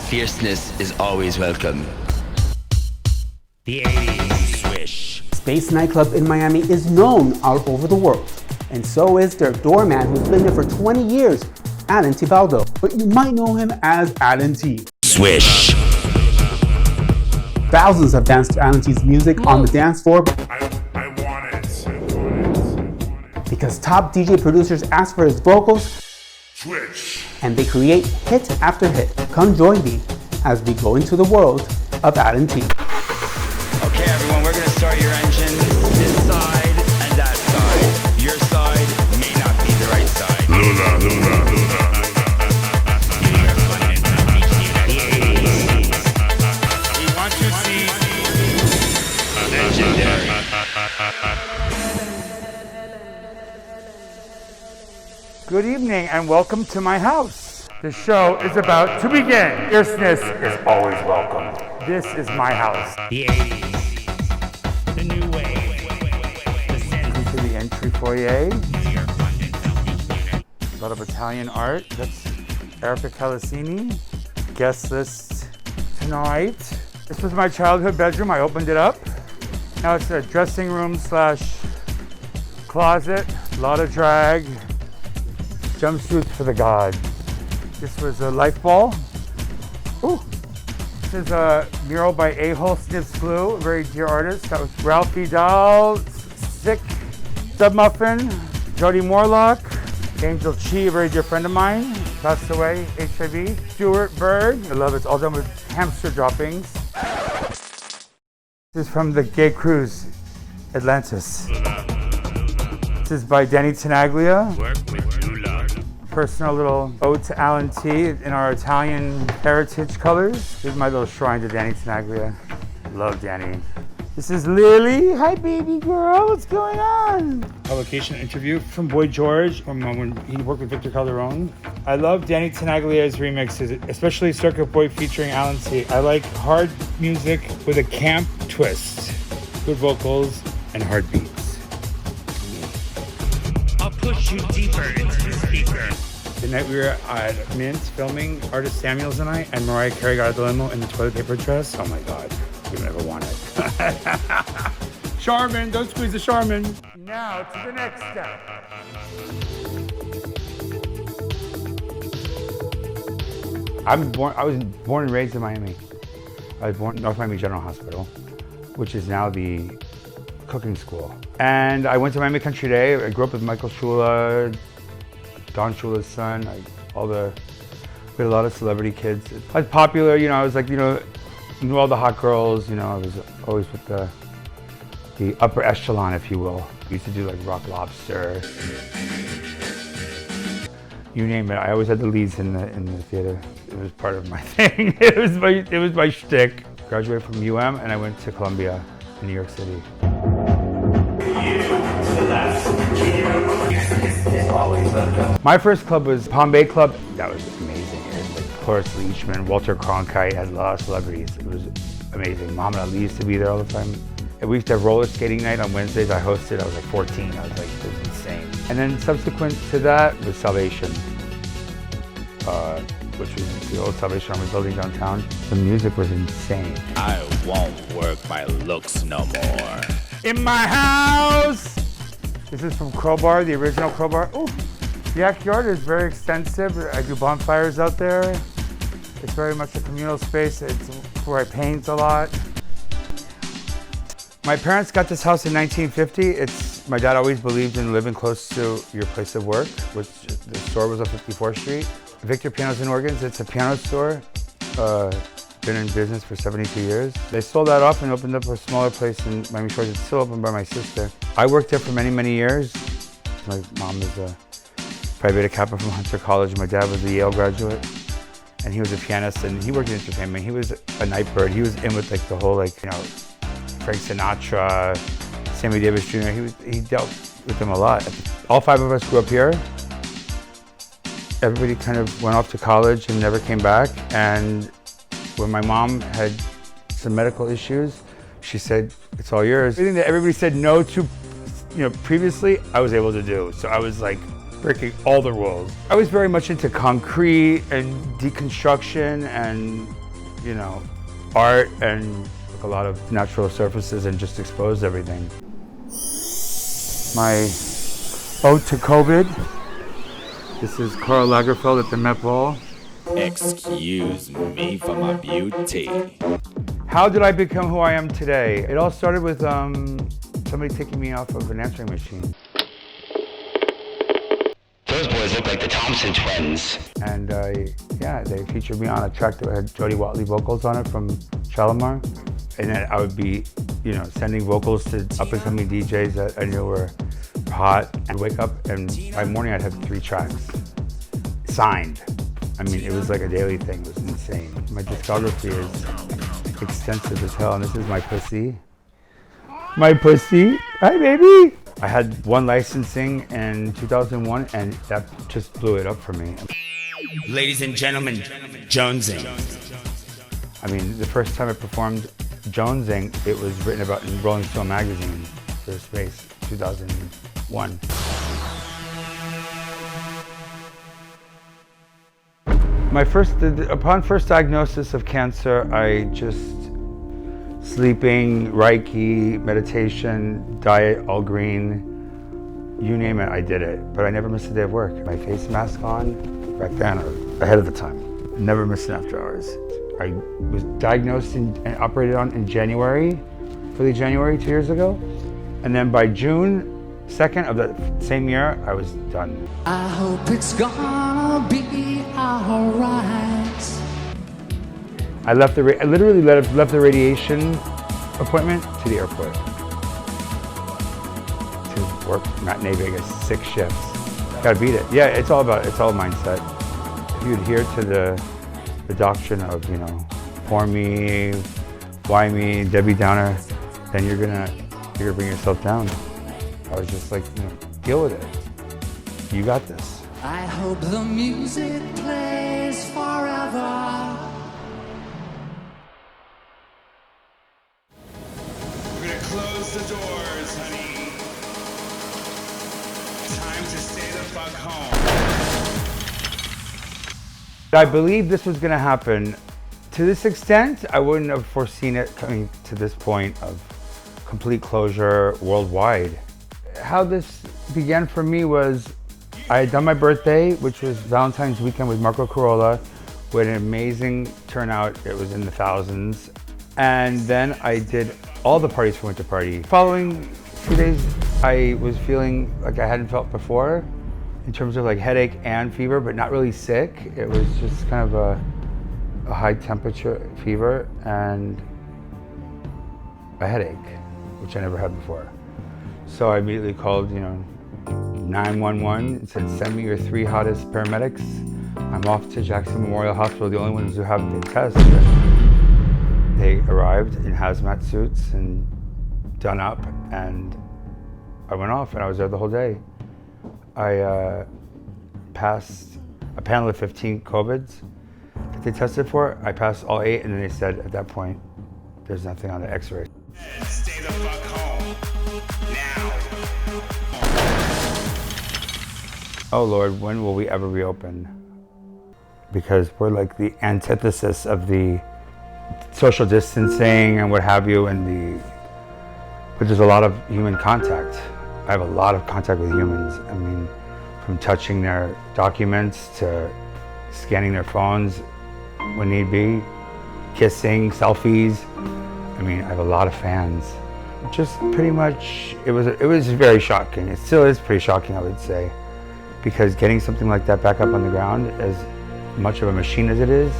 fierceness is always welcome. The 80s swish. Space Nightclub in Miami is known all over the world, and so is their doorman who's been there for 20 years, Alan Tibaldeo, but you might know him as Alan T. Swish. Thousands have danced to Alan T's music on the dance floor I want it. because top DJ producers ask for his vocals, Switch. and they create hit after hit. Come join me as we go into the world of Alan T. Okay, everyone, we're gonna start your engine this side and that side. Your side may not be the right side. Luna. We want to see Legendary. Good evening and welcome to my house. The show is about to begin. Fierceness is always welcome. This is my house. the 80s. The new wave. To the entry foyer. A lot of Italian art. That's Erica Calasini. Guest list tonight. This was my childhood bedroom. I opened it up. Now it's a dressing room / closet. A lot of drag. Jumpsuits for the god. This was a life ball. Ooh. This is a mural by A-Hole Snips Glue, a very dear artist. That was Ralphie Dahl, Sick, Submuffin, Jody Morlock, Angel Chi, a very dear friend of mine, passed away, HIV. Stuart Berg, I love it. It's all done with hamster droppings. This is from the Gay Cruise, Atlantis. This is by Danny Tenaglia. Work with Lula. Personal little ode to Alan T in our Italian heritage colors. This is my little shrine to Danny Tenaglia. Love Danny. This is Lily. Hi, baby girl. What's going on? Publication interview from Boy George from when he worked with Victor Calderone. I love Danny Tenaglia's remixes, especially Circuit Boy featuring Alan T. I like hard music with a camp twist, good vocals, and hard beats. I'll push you deeper into the speaker. The night we were at Mint filming, Artist Samuels and I, and Mariah Carey got out of the limo in the toilet paper dress. Oh my God, we never want it. Charmin, don't squeeze the Charmin. Now to the next step. I was born and raised in Miami. I was born at North Miami General Hospital, which is now the cooking school. And I went to Miami Country Day. I grew up with Michael Shula, Don Shula's son, we had a lot of celebrity kids. I was popular, I was like, knew all the hot girls, I was always with the upper echelon, if you will. We used to do like Rock Lobster. You name it, I always had the leads in the theater. It was part of my thing. It was my shtick. Graduated from UM and I went to Columbia in New York City. My first club was Palm Bay Club. That was amazing. It was like Horace Leachman, Walter Cronkite, had a lot of celebrities. It was amazing. Muhammad Ali used to be there all the time. And we used to have roller skating night on Wednesdays. I hosted, I was like 14. I was like, it was insane. And then subsequent to that was Salvation, which was the old Salvation Army building downtown. The music was insane. I won't work my looks no more. In my house! This is from Crowbar, the original Crowbar. Ooh, the backyard is very extensive. I do bonfires out there. It's very much a communal space. It's where I paint a lot. My parents got this house in 1950. My dad always believed in living close to your place of work, which the store was on 54th Street. Victor Pianos and Organs, it's a piano store. Been in business for 72 years. They sold that off and opened up a smaller place in Miami Shores. It's still opened by my sister. I worked there for many, many years. My mom was a Phi Beta Kappa from Hunter College. My dad was a Yale graduate. And he was a pianist and he worked in entertainment. He was a night bird. He was in with like the whole Frank Sinatra, Sammy Davis Jr. He dealt with them a lot. All 5 of us grew up here. Everybody kind of went off to college and never came back. And when my mom had some medical issues, she said, it's all yours. Everything that everybody said no to, previously, I was able to do. So I was like breaking all the rules. I was very much into concrete and deconstruction and, you know, art and a lot of natural surfaces and just exposed everything. My ode to COVID. This is Karl Lagerfeld at the Met Ball. Excuse me for my beauty. How did I become who I am today? It all started with somebody taking me off of an answering machine. Those boys look like the Thompson twins. And they featured me on a track that had Jody Watley vocals on it from Shalimar. And then I would be, you know, sending vocals to up-and-coming DJs that I knew were hot. And wake up, and by morning I'd have 3 tracks signed. I mean, it was like a daily thing. It was insane. My discography is extensive as hell, and this is my pussy. My pussy. Hi, baby. I had 1 licensing in 2001, and that just blew it up for me. Ladies and gentlemen, jonesing. I mean, the first time I performed jonesing, it was written about in Rolling Stone magazine for Space, 2001. Upon first diagnosis of cancer, I just sleeping, Reiki, meditation, diet, all green, you name it, I did it. But I never missed a day of work. My face mask on, back then, or ahead of the time. Never missed an after hours. I was diagnosed and operated on in January, early January, 2 years ago. And then by June 2nd of the same year, I was done. I hope it's gonna be alright. I literally left the radiation appointment to the airport to work matinee Vegas, 6 shifts. Gotta beat it. Yeah, it's all mindset. If you adhere to the doctrine of, you know, poor me, why me, Debbie Downer, then you're gonna bring yourself down. I was just like, you know, deal with it. You got this. I hope the music plays forever. We're gonna close the doors, honey. Time to stay the fuck home. I believed this was gonna happen. To this extent, I wouldn't have foreseen it coming to this point of complete closure worldwide. How this began for me was, I had done my birthday, which was Valentine's weekend with Marco Carolla. We had an amazing turnout. It was in the thousands. And then I did all the parties for Winter Party. Following 2 days, I was feeling like I hadn't felt before in terms of like headache and fever, but not really sick. It was just kind of a high temperature fever and a headache, which I never had before. So I immediately called, 911 and said, send me your 3 hottest paramedics. I'm off to Jackson Memorial Hospital, the only ones who have the test. They arrived in hazmat suits and done up, and I went off and I was there the whole day. I passed a panel of 15 COVIDs that they tested for. I passed all 8, and then they said at that point, there's nothing on the x-ray. Stay the fuck home. Now. Oh Lord, when will we ever reopen? Because we're like the antithesis of the social distancing and what have you, but there's a lot of human contact. I have a lot of contact with humans. I mean, from touching their documents to scanning their phones when need be, kissing, selfies. I mean, I have a lot of fans. Just pretty much, it was very shocking. It still is pretty shocking, I would say, because getting something like that back up on the ground, as much of a machine as it is,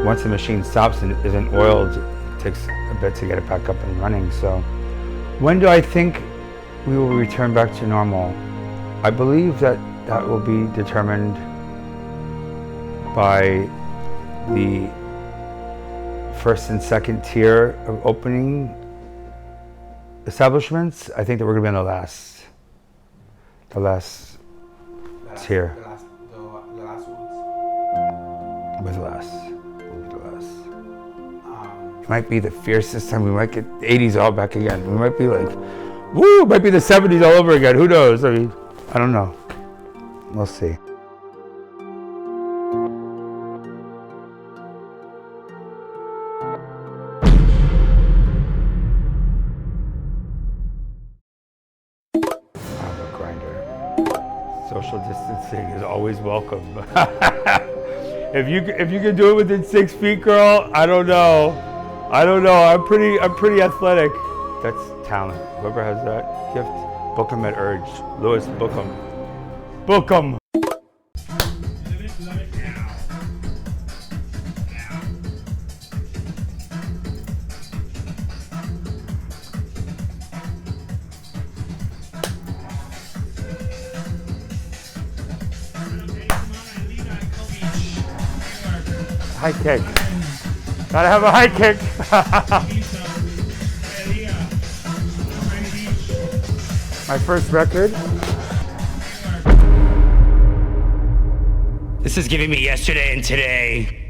once the machine stops and isn't oiled, it takes a bit to get it back up and running. So when do I think we will return back to normal? I believe that will be determined by the first and second tier of opening establishments. I think that we're gonna be on the last tier. The last ones. We're the last. We'll be the last. It might be the fiercest time. We might get the 80s all back again. We might be like, woo, it might be the 70s all over again. Who knows? I mean, I don't know. We'll see. Social distancing is always welcome. If you can do it within 6 feet, girl, I don't know. I'm pretty athletic. That's talent. Whoever has that gift, book him at Urge. Lewis, book him. Book him. High kick. Gotta have a high kick. My first record. This is giving me yesterday and today.